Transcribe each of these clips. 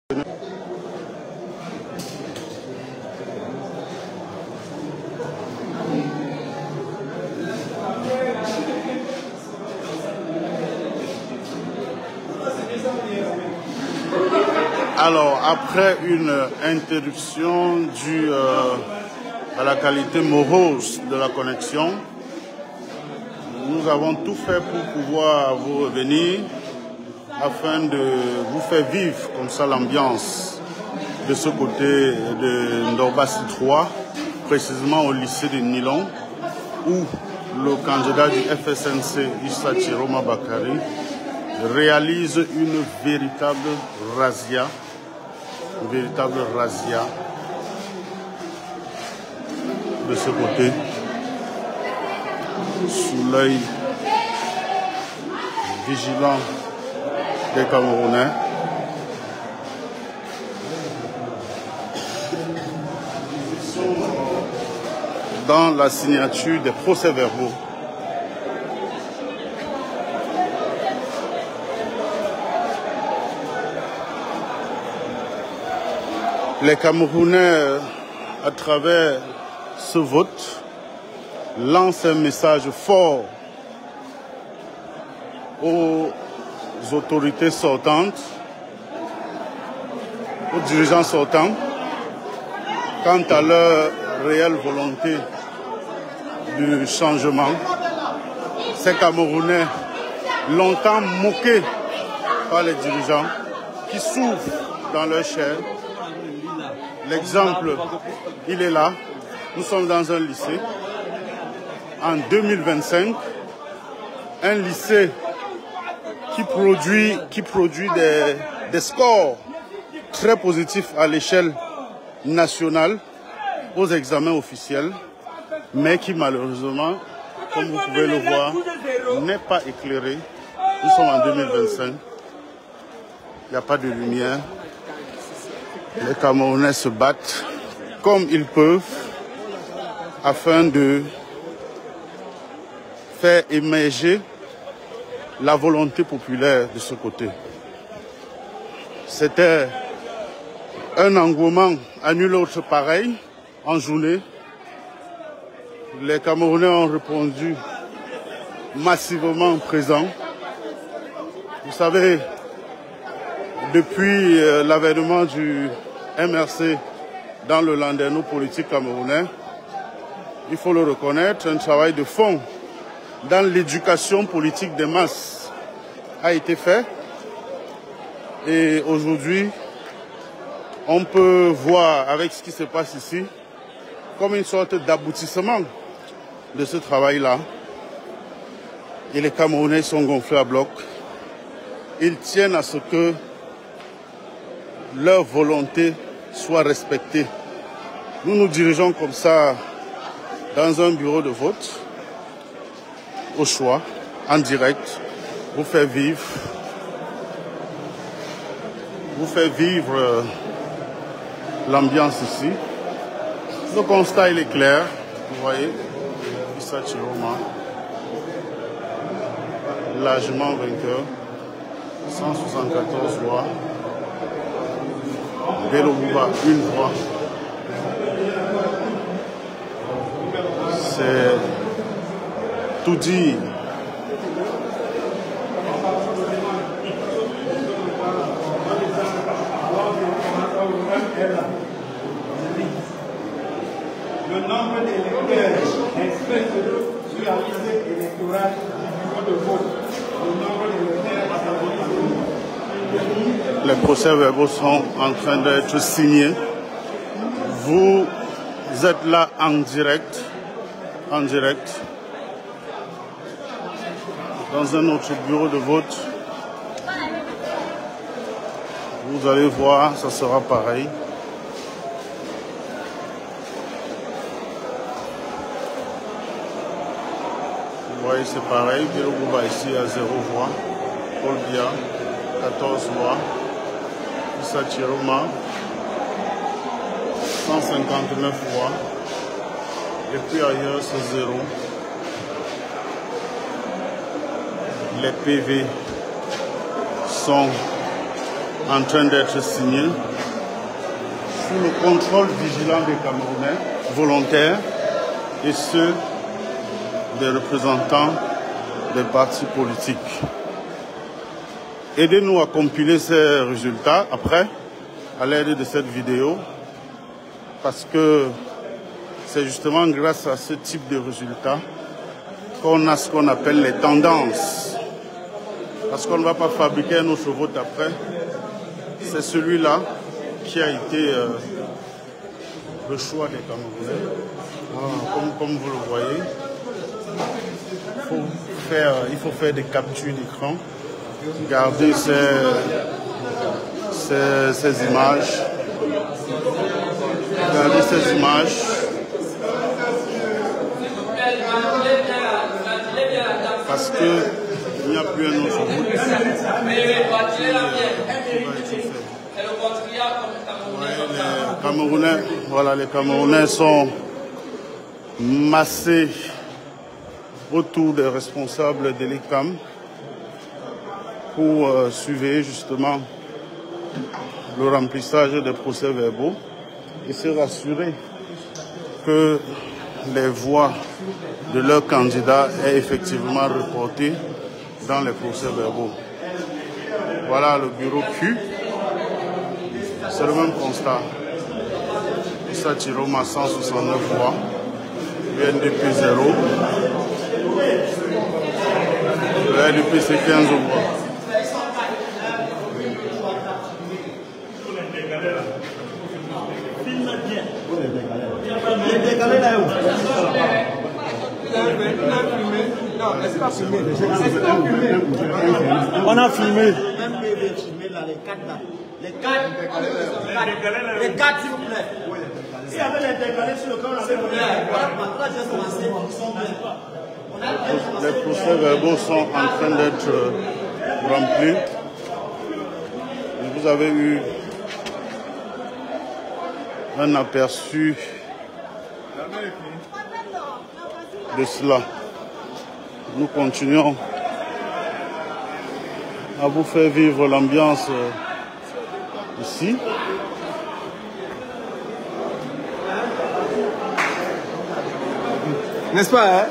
Alors, après une interruption due à la qualité morose de la connexion, nous avons tout fait pour pouvoir vous revenir afin de vous faire vivre comme ça l'ambiance de ce côté de Ndorbassi 3, précisément au lycée de Nilon, où le candidat du FSNC, Issa Chiroma Bakari, réalise une véritable razzia de ce côté, sous l'œil vigilant des Camerounais. Ils sont dans la signature des procès-verbaux. Les Camerounais, à travers ce vote, lancent un message fort aux autorités sortantes, aux dirigeants sortants, quant à leur réelle volonté de changement. Ces Camerounais, longtemps moqués par les dirigeants, qui souffrent dans leur chair. L'exemple, il est là. Nous sommes dans un lycée. En 2025, un lycée qui produit des scores très positifs à l'échelle nationale aux examens officiels, mais qui malheureusement, comme vous pouvez le voir, n'est pas éclairé. Nous sommes en 2025. Il n'y a pas de lumière. Les Camerounais se battent comme ils peuvent afin de faire émerger la volonté populaire de ce côté. C'était un engouement à nul autre pareil en journée. Les Camerounais ont répondu massivement présents. Vous savez, depuis l'avènement du MRC dans le landerneau politique camerounais, il faut le reconnaître, un travail de fond dans l'éducation politique des masses a été fait. Et aujourd'hui, on peut voir avec ce qui se passe ici comme une sorte d'aboutissement de ce travail-là. Et les Camerounais sont gonflés à bloc. Ils tiennent à ce que leur volonté soit respectée. Nous nous dirigeons comme ça dans un bureau de vote, au choix, en direct, vous faire vivre l'ambiance ici. Le constat il est clair, vous voyez, Issa Chiroma, largement vainqueur, 174 voix. Bello Bouba, une voix. C'est tout dire. Le nombre d'électeurs inscrits sur la liste électorale du bureau de vote. Le nombre d'électeurs Les procès-verbaux sont en train d'être signés. Vous êtes là en direct, dans un autre bureau de vote. Vous allez voir, ça sera pareil. Vous voyez, c'est pareil. Bello Bouba ici à 0 voix. Paul Biya, 14 voix. Issa Chiroma, 159 voix. Et puis ailleurs, c'est 0. Les PV sont en train d'être signé sous le contrôle vigilant des Camerounais volontaires et ceux des représentants des partis politiques. Aidez-nous à compiler ces résultats après, à l'aide de cette vidéo, parce que c'est justement grâce à ce type de résultats qu'on a ce qu'on appelle les tendances. Parce qu'on ne va pas fabriquer un autre vote après. C'est celui-là qui a été le choix des Camerounais. Comme vous le voyez, il faut faire des captures d'écran, garder ces images, regardez ces images. Parce qu'il n'y a plus un autre route. Les Camerounais sont massés autour des responsables de l'ECAM pour suivre justement le remplissage des procès-verbaux et se rassurer que les voix de leurs candidats est effectivement reportées dans les procès-verbaux. Voilà le bureau Q. C'est le même constat. Issa Chiroma 169 voix, UNDP 0. Le RDP c'est 15 voix. On a filmé. Les quatre, s'il vous plaît. S'il y avait les décalés sur le camp, on avait les procès-verbaux sont en train d'être remplis. Vous avez eu un aperçu de cela. Nous continuons à vous faire vivre l'ambiance ici. N'est-ce pas, hein?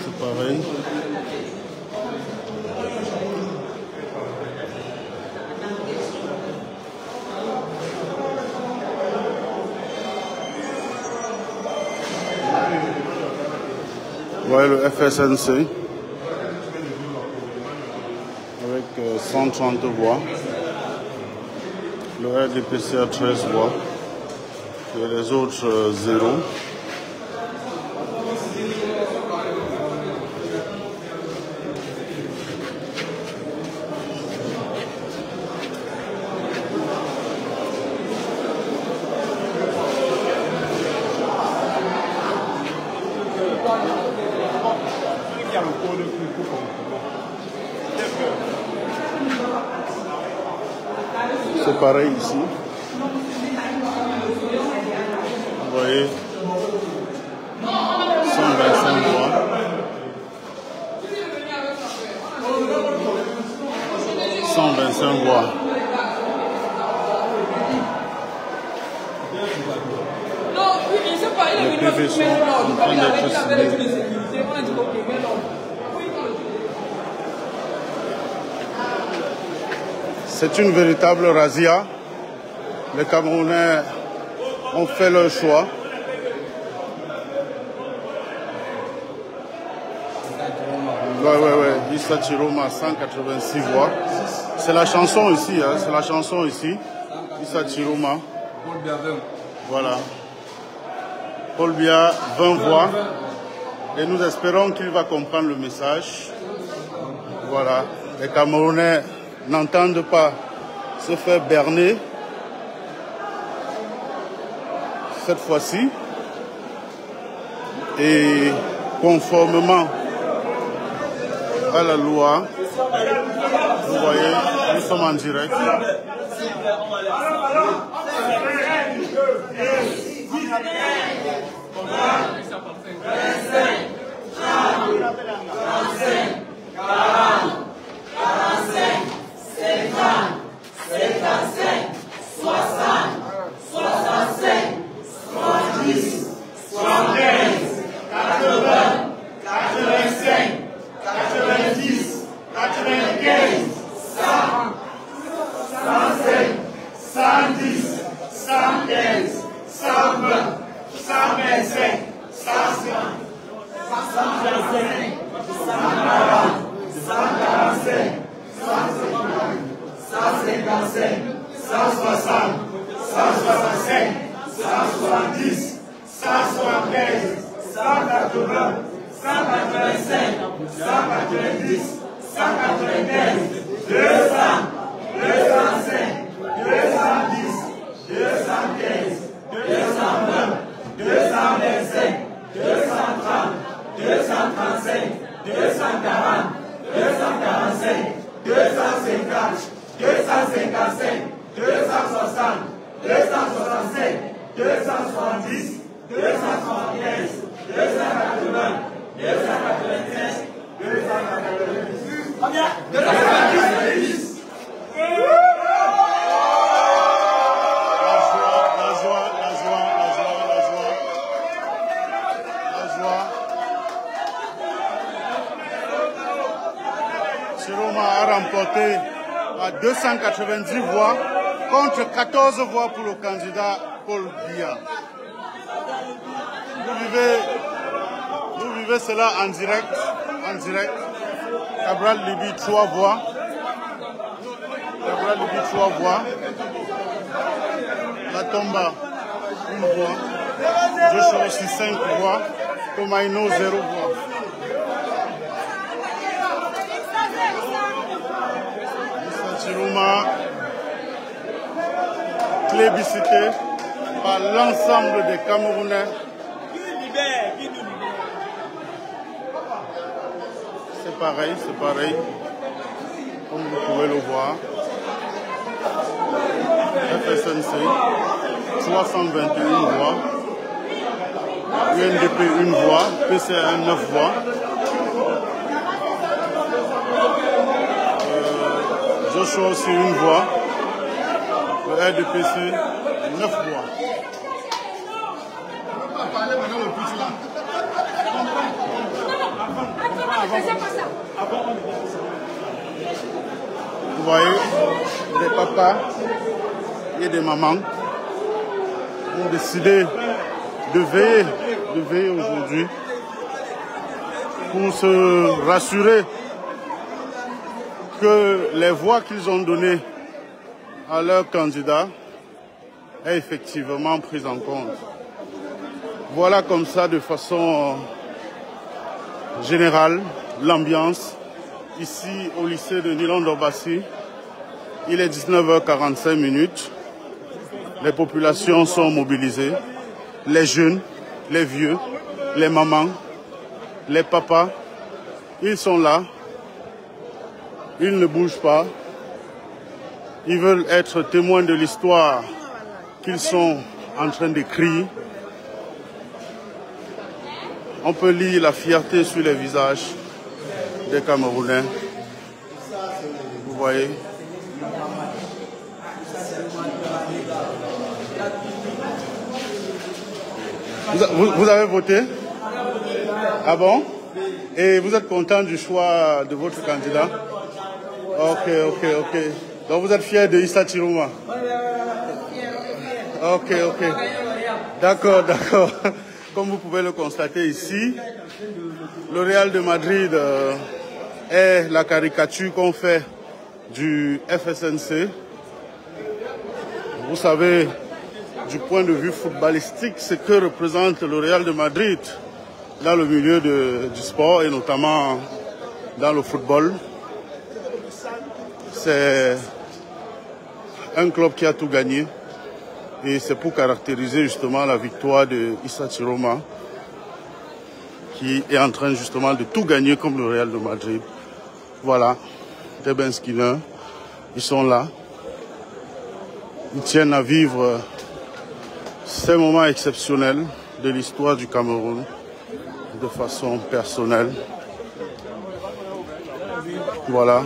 C'est pareil. Vous voyez le FSNC avec 130 voix, le RDPC a 13 voix et les autres 0. C'est pareil ici. Vous voyez, 125 voix. Les PV sont en train d'être signés. C'est une véritable razzia. Les Camerounais ont fait leur choix. Ouais. Issa Chiroma 186 voix. C'est la chanson ici, hein. C'est la chanson ici. Issa Chiroma. Voilà. Paul Biya, 20 voix. Et nous espérons qu'il va comprendre le message. Voilà. Les Camerounais n'entendent pas se faire berner cette fois-ci. Et conformément à la loi, vous voyez, nous sommes en direct. Chiroma a remporté à 290 voix contre 14 voix pour le candidat Paul Biya. Vous vivez cela en direct. Cabral Libby 3 voix. Cabral Libby 3 voix. Matomba 1 voix. Joshua aussi 5 voix. Tomaino 0 voix. Chiroma plébiscité par l'ensemble des Camerounais. C'est pareil, comme vous pouvez le voir. FSNC, 321 voix. UNDP 1 voix, PCA 9 voix. Joshua aussi 1 voix. Le RDPC 9 voix. Vous voyez, des papas et des mamans ont décidé de veiller aujourd'hui pour se rassurer que les voix qu'ils ont données à leur candidat est effectivement prise en compte. Voilà comme ça de façon générale l'ambiance ici au lycée de Nilon-Dorbassi. Il est 19h45. Les populations sont mobilisées. Les jeunes, les vieux, les mamans, les papas, ils sont là. Ils ne bougent pas. Ils veulent être témoins de l'histoire qu'ils sont en train d'écrire. On peut lire la fierté sur les visages des Camerounais. Vous voyez. Vous avez voté? Ah bon? Et vous êtes content du choix de votre candidat? Ok. Donc vous êtes fier de Issa Chiroma? Ok. D'accord. Comme vous pouvez le constater ici, le Real de Madrid est la caricature qu'on fait du FSNC. Vous savez, du point de vue footballistique, ce que représente le Real de Madrid dans le milieu du sport et notamment dans le football. C'est un club qui a tout gagné et c'est pour caractériser justement la victoire de Issa Chiroma qui est en train justement de tout gagner comme le Real de Madrid. Voilà, des Ben Skinner, ils sont là. Ils tiennent à vivre ces moments exceptionnels de l'histoire du Cameroun. de façon personnelle. Voilà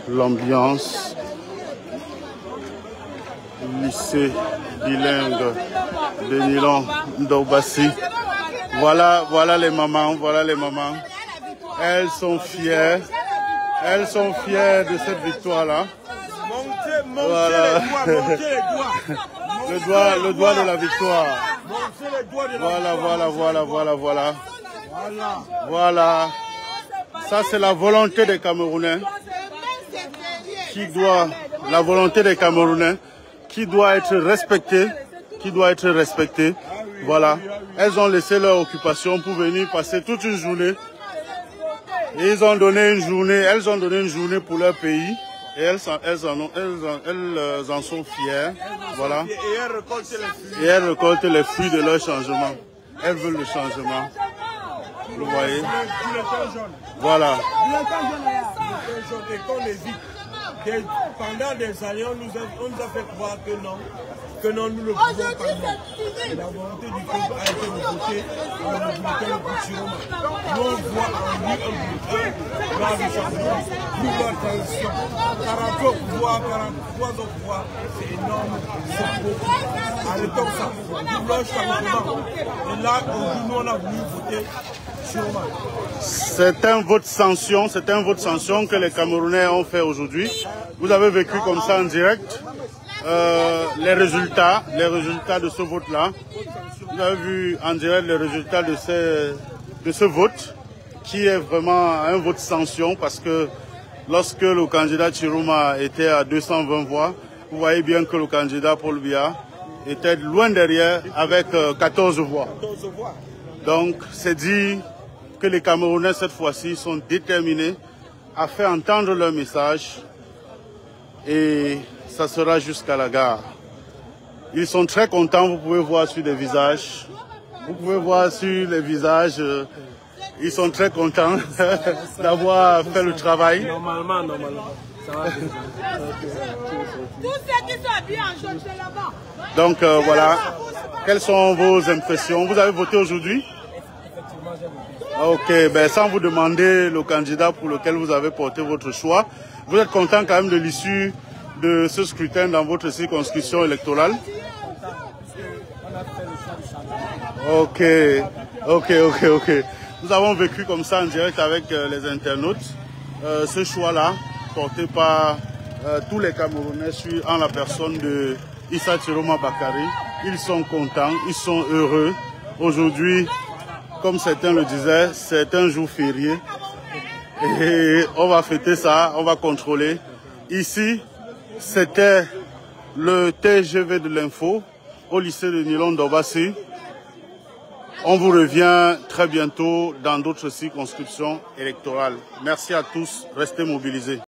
l'ambiance. Lycée bilingue de Nilon Ndobassi. Voilà les mamans, Elles sont fières de cette victoire-là. Voilà. Le doigt de la victoire. Voilà. Ça, c'est la volonté des Camerounais qui doit être respectée. Voilà. Elles ont laissé leur occupation pour venir passer toute une journée. Et elles ont donné une journée pour leur pays. Et elles en sont fières. Voilà. Et elles récoltent les fruits de leur changement. Elles veulent le changement. Vous voyez? Voilà. Pendant des années, on nous a fait croire que non, nous le pouvons pas. La volonté du peuple a été de voter en le bulletin pour Chiroma. Nous, on voit en lui un bulletin dans le changement, plus d'attention. 40 autres voix, 43 autres voix, c'est énorme, c'est beaucoup. Arrêtons ça. Nous voulons changement. Et là, nous, on a voulu voter Chiroma. C'est un vote sanction que les Camerounais ont fait aujourd'hui. Vous avez vécu comme ça en direct les résultats de ce vote-là. Vous avez vu en direct les résultats de ce vote, qui est vraiment un vote sanction, parce que lorsque le candidat Chiroma était à 220 voix, vous voyez bien que le candidat Paul Biya était loin derrière avec 14 voix. Donc c'est dit que les Camerounais cette fois-ci sont déterminés à faire entendre leur message, et ça sera jusqu'à la gare. Ils sont très contents, vous pouvez voir sur les visages. Ils sont très contents d'avoir fait le travail. Normalement. Ça va. Tous ceux qui sont habillés en jaune, c'est là-bas. Donc voilà, quelles sont vos impressions? Vous avez voté aujourd'hui? Ok, ben sans vous demander le candidat pour lequel vous avez porté votre choix, vous êtes content quand même de l'issue de ce scrutin dans votre circonscription électorale? Ok. Nous avons vécu comme ça en direct avec les internautes ce choix-là porté par tous les Camerounais en la personne de Issa Chiroma Bakary. Ils sont contents, ils sont heureux. Aujourd'hui, comme certains le disaient, c'est un jour férié. Et on va fêter ça, on va contrôler. Ici, c'était le TGV de l'info au lycée de Nilon Ndobassi. On vous revient très bientôt dans d'autres circonscriptions électorales. Merci à tous, restez mobilisés.